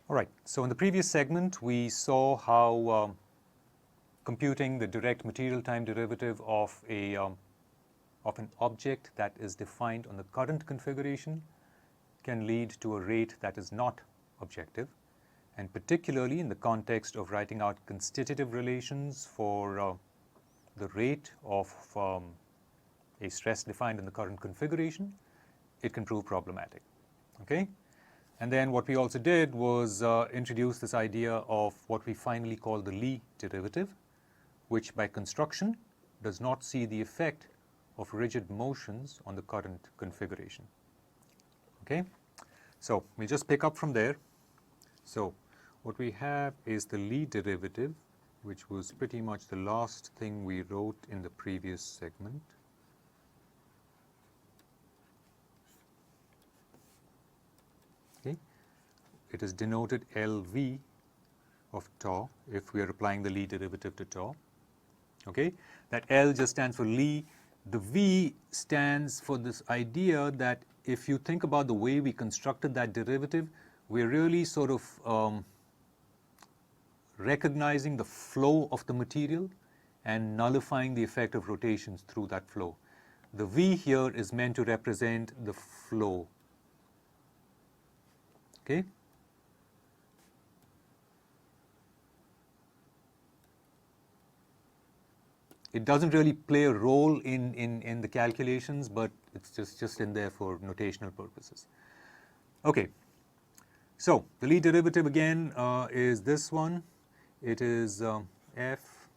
All right, so in the previous segment, we saw how computing the direct material time derivative of an object that is defined on the current configuration can lead to a rate that is not objective, and particularly in the context of writing out constitutive relations for the rate of a stress defined in the current configuration, it can prove problematic. Okay? And then what we also did was introduce this idea of what we finally call the Lie derivative, which by construction does not see the effect of rigid motions on the current configuration. Okay? So we'll just pick up from there. So what we have is the Lie derivative, which was pretty much the last thing we wrote in the previous segment. Okay. It is denoted LV of tau if we are applying the Lie derivative to tau. Okay. That L just stands for Lie. The V stands for this idea that if you think about the way we constructed that derivative, we're really sort of recognizing the flow of the material and nullifying the effect of rotations through that flow. The V here is meant to represent the flow. Okay? It doesn't really play a role in the calculations, but it's just in there for notational purposes. Okay. So the Lie derivative again is this one. It is f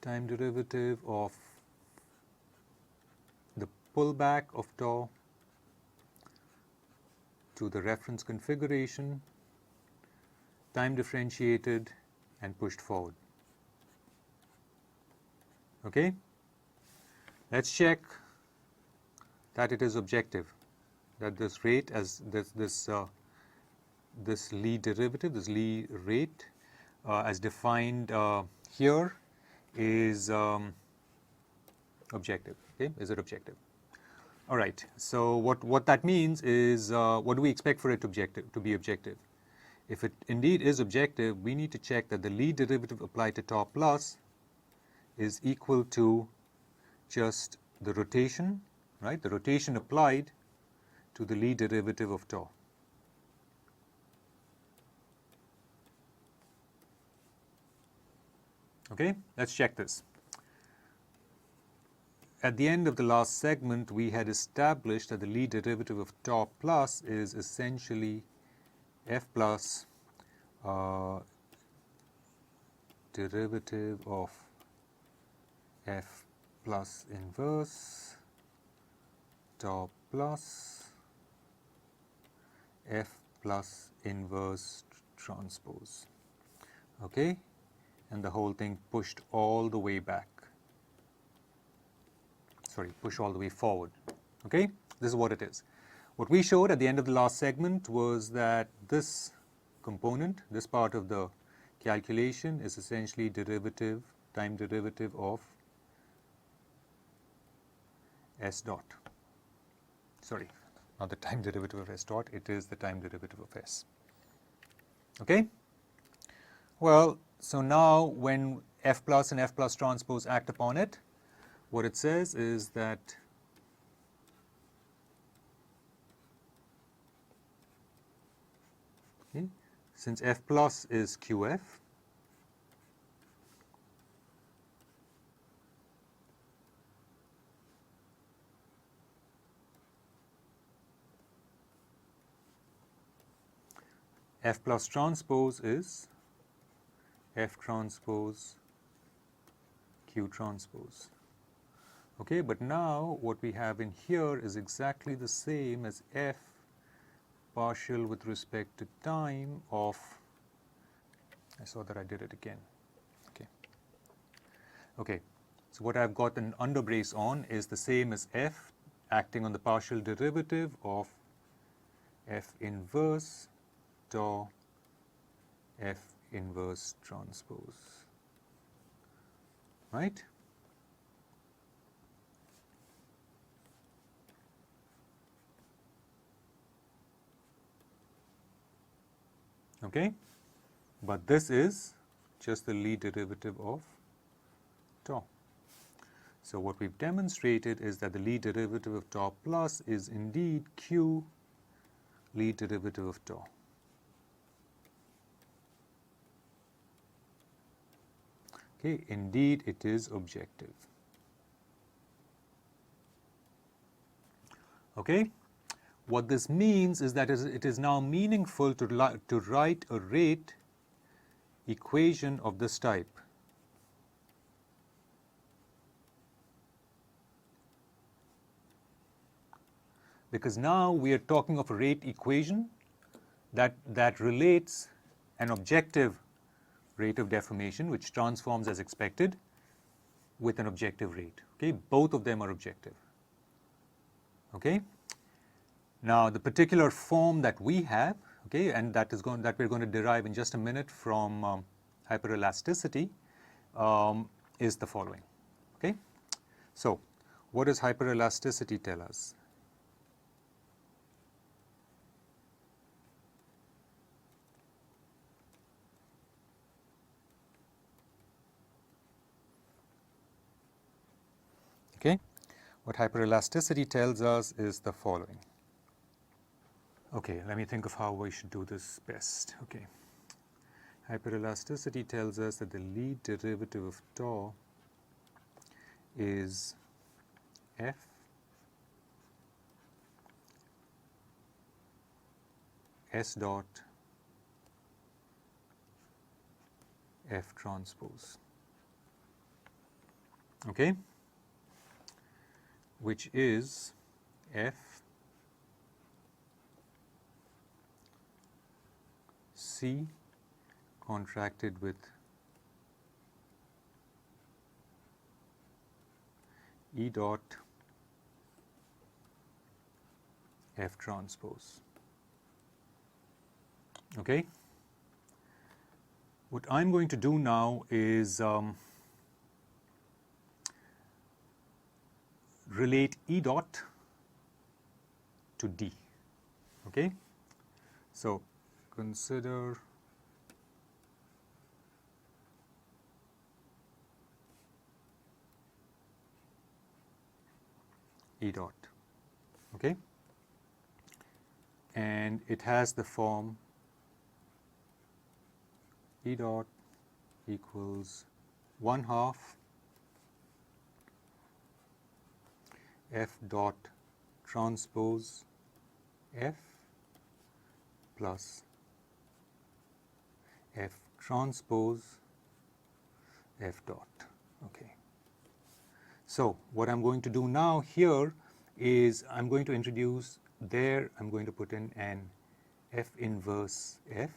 time derivative of the pullback of tau to the reference configuration, time differentiated and pushed forward. Okay? Let's check that it is objective, that this rate as this Lie derivative, this Lie rate as defined here is objective. Okay? Is it objective? All right. So what that means is what do we expect for it to be objective? If it indeed is objective, we need to check that the Lie derivative applied to tau plus is equal to just the rotation, right? The rotation applied to the Lie derivative of tau. Okay, let's check this. At the end of the last segment, we had established that the Lie derivative of tau plus is essentially f plus derivative of f plus inverse tau plus f plus inverse transpose. Okay, and the whole thing pushed all the way back. Sorry, push all the way forward. Okay, this is what it is. What we showed at the end of the last segment was that this component, this part of the calculation, is essentially derivative, time derivative of s dot. Sorry, not the time derivative of s dot, it is the time derivative of s. Okay? Well, so now when f plus and f plus transpose act upon it, what it says is that okay, since f plus is qf, f plus transpose is f transpose q transpose. Okay, but now what we have in here is exactly the same as f partial with respect to time of, I saw that I did it again. Okay. Okay, so what I've got an underbrace on is the same as f acting on the partial derivative of f inverse tau f inverse transpose, right? okay? But this is just the Lie derivative of tau. So what we've demonstrated is that the Lie derivative of tau plus is indeed Q Lie derivative of tau. Okay, indeed it is objective. Okay, what this means is that it is now meaningful to write a rate equation of this type. Because now we are talking of a rate equation that relates an objective rate of deformation, which transforms as expected, with an objective rate. Okay, both of them are objective. Okay, now the particular form that we have, okay, and that we're going to derive in just a minute from hyperelasticity, is the following. Okay, so what does hyperelasticity tell us? Okay, what hyperelasticity tells us is the following. Okay, let me think of how we should do this best. Okay, hyperelasticity tells us that the Lie derivative of tau is F S dot F transpose. Okay, which is F C contracted with E dot F transpose. Okay, what I'm going to do now is relate E dot to D. Okay, so consider E dot. Okay, and it has the form E dot equals 1/2 F dot transpose F plus F transpose F dot. Okay. So what I'm going to do now here is I'm going to introduce there, I'm going to put in an F inverse F,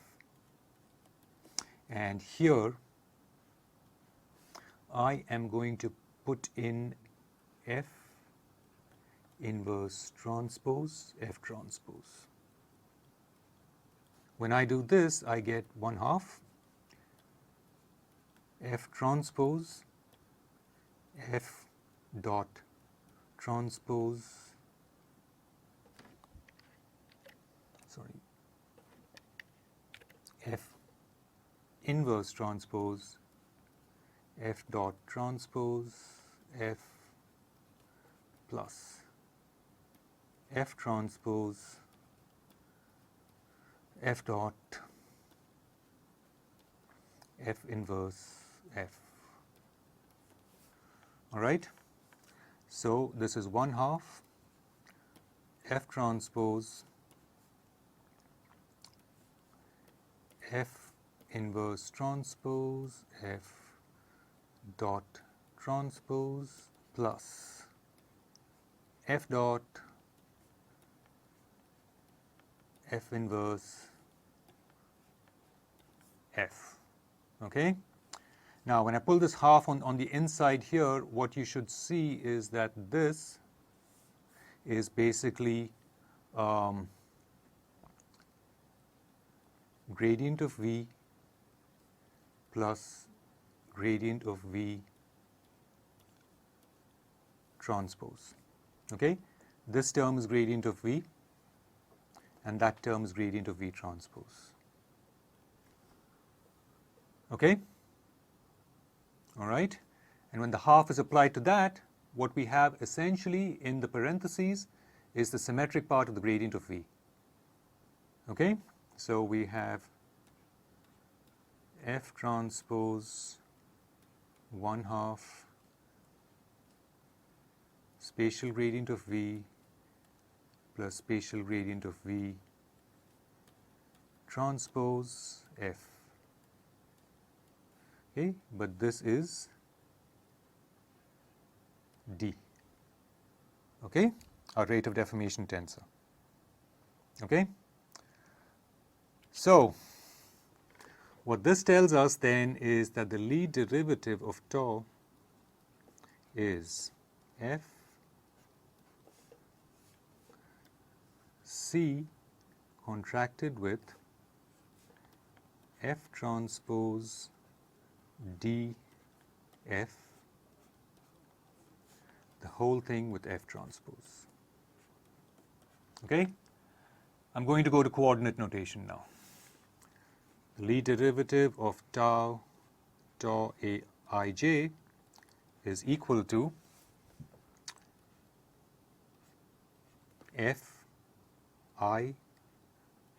and here I am going to put in F inverse transpose F transpose. When I do this, I get 1/2 F transpose F dot transpose, sorry, F inverse transpose F dot transpose F plus F transpose F dot F inverse F. All right. So this is 1/2 F transpose F inverse transpose F dot transpose plus F dot F inverse F. Okay. Now when I pull this half on the inside here, what you should see is that this is basically gradient of V plus gradient of V transpose. Okay, this term is gradient of V and that term is gradient of V transpose. Okay? All right? And when the half is applied to that, what we have essentially in the parentheses is the symmetric part of the gradient of V. Okay? So we have F transpose 1/2 spatial gradient of V plus spatial gradient of V transpose F. Okay, but this is D. Okay, our rate of deformation tensor. Okay, so what this tells us then is that the lead derivative of tau is F C contracted with F transpose D F, the whole thing with F transpose. Okay? I'm going to go to coordinate notation now. The lead derivative of tau Aij is equal to F I,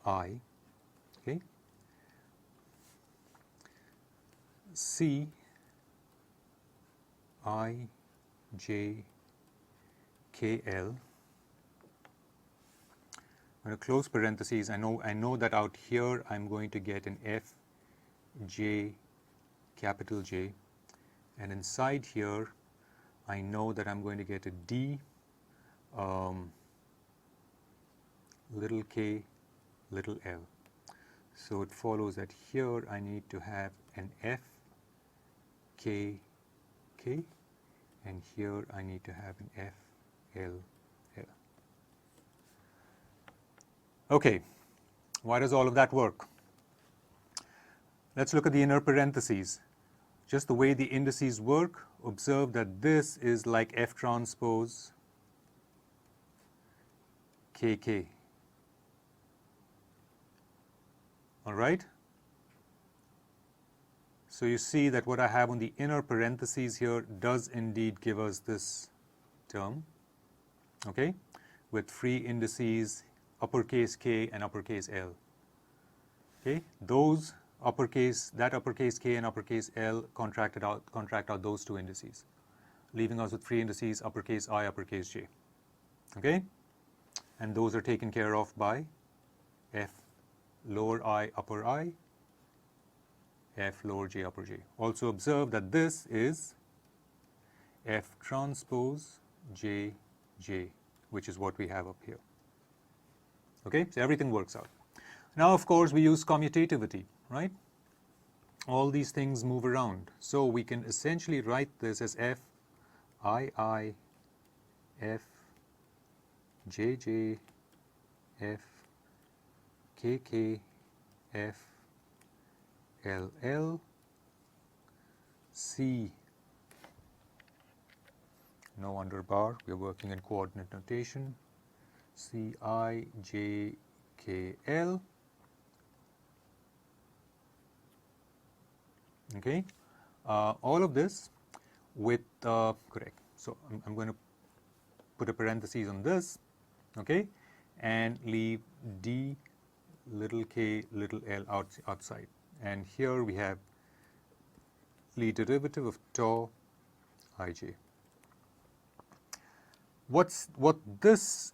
okay, C I J K L. I'm going to close parentheses. I know that out here I'm going to get an F J capital J, and inside here I know that I'm going to get a D little k little l. So it follows that here I need to have an F K K, and here I need to have an F L L. Okay, why does all of that work? Let's look at the inner parentheses. Just the way the indices work, observe that this is like F transpose KK. All right? So you see that what I have on the inner parentheses here does indeed give us this term, okay, with free indices uppercase K and uppercase L. Okay, those that uppercase K and uppercase L contract out those two indices, leaving us with free indices uppercase I, uppercase J. Okay, and those are taken care of by F lower I, upper I, F lower J, upper J. Also observe that this is F transpose J, J, which is what we have up here. Okay, so everything works out. Now, of course, we use commutativity, right? All these things move around. So we can essentially write this as F I, F J, J, F K, K, F L, L, C, no underbar, we are working in coordinate notation, C, I, J, K, L. Okay, all of this with, correct, so I'm going to put a parenthesis on this, okay, and leave D little k little l outside. And here we have lead derivative of tau ij. What this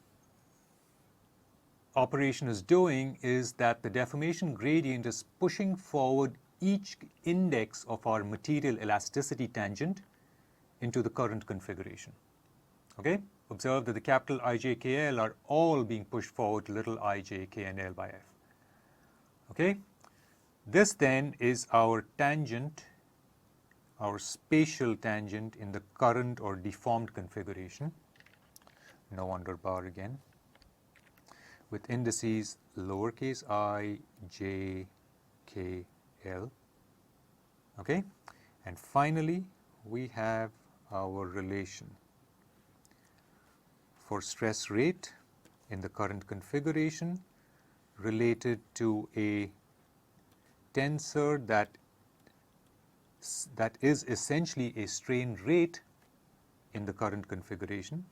operation is doing is that the deformation gradient is pushing forward each index of our material elasticity tangent into the current configuration. Okay? Observe that the capital Ij, K, L are all being pushed forward to little ij, k, and l by f. Okay? This then is our tangent, our spatial tangent in the current or deformed configuration. No underbar again. With indices lowercase I, J, K, L. Okay? And finally, we have our relation for stress rate in the current configuration related to a tensor that that is essentially a strain rate in the current configuration,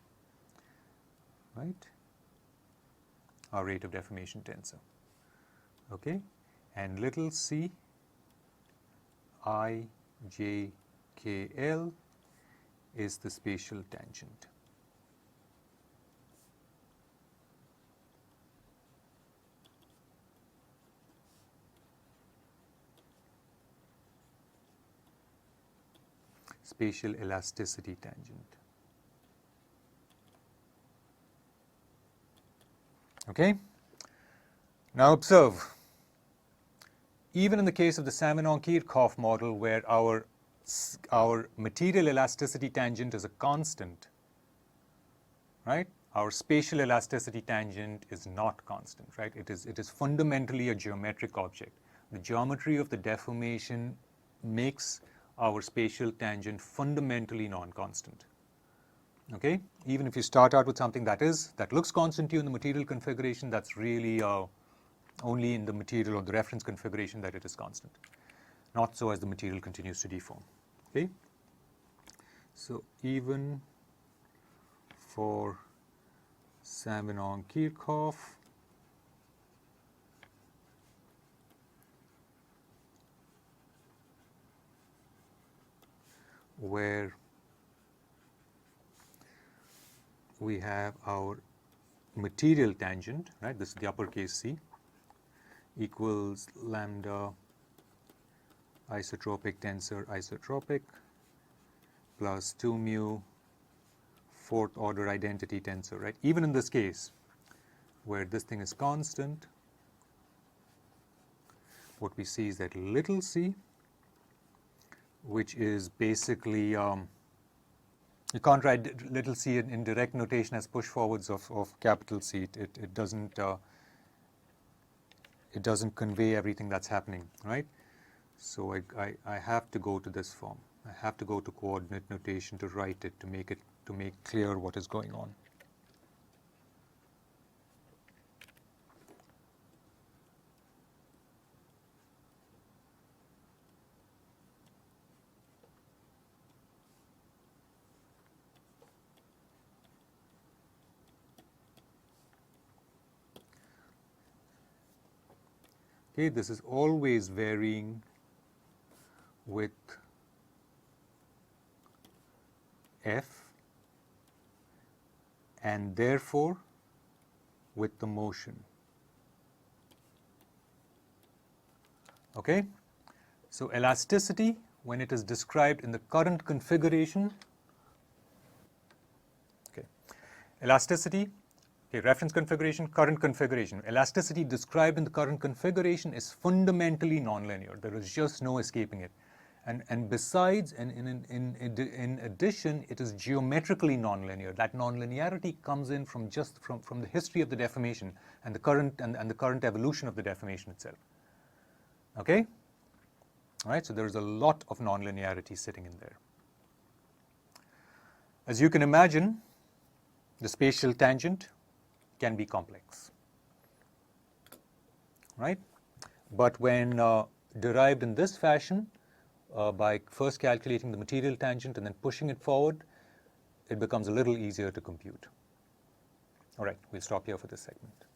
right? Our rate of deformation tensor. Okay, and little c I j k l is the spatial tangent. Spatial elasticity tangent. Okay? Now observe, even in the case of the Saminon-Kirchhoff model, where our material elasticity tangent is a constant, right? Our spatial elasticity tangent is not constant, right? It is fundamentally a geometric object. The geometry of the deformation makes our spatial tangent fundamentally non-constant. Okay? Even if you start out with something that looks constant to you in the material configuration, that's really only in the material or the reference configuration that it is constant. Not so as the material continues to deform. Okay? So even for Saminon-Kirchhoff, where we have our material tangent, right? This is the uppercase C, equals lambda isotropic tensor isotropic plus 2 mu fourth order identity tensor, right? Even in this case, where this thing is constant, what we see is that little c, which is basically, you can't write little c in direct notation as push forwards of capital C. It doesn't convey everything that's happening, right? So I have to go to this form. I have to go to coordinate notation to write it, to make clear what is going on. Okay, this is always varying with F and therefore with the motion. Okay, so elasticity, when it is described in the current configuration, okay, elasticity, okay, reference configuration, current configuration. Elasticity described in the current configuration is fundamentally nonlinear. There is just no escaping it. And besides, and in addition, it is geometrically nonlinear. That nonlinearity comes in from the history of the deformation and the current and the current evolution of the deformation itself. Okay? All right, so there is a lot of nonlinearity sitting in there. As you can imagine, the spatial tangent can be complex, right? But when derived in this fashion, by first calculating the material tangent and then pushing it forward, it becomes a little easier to compute. All right, we'll stop here for this segment.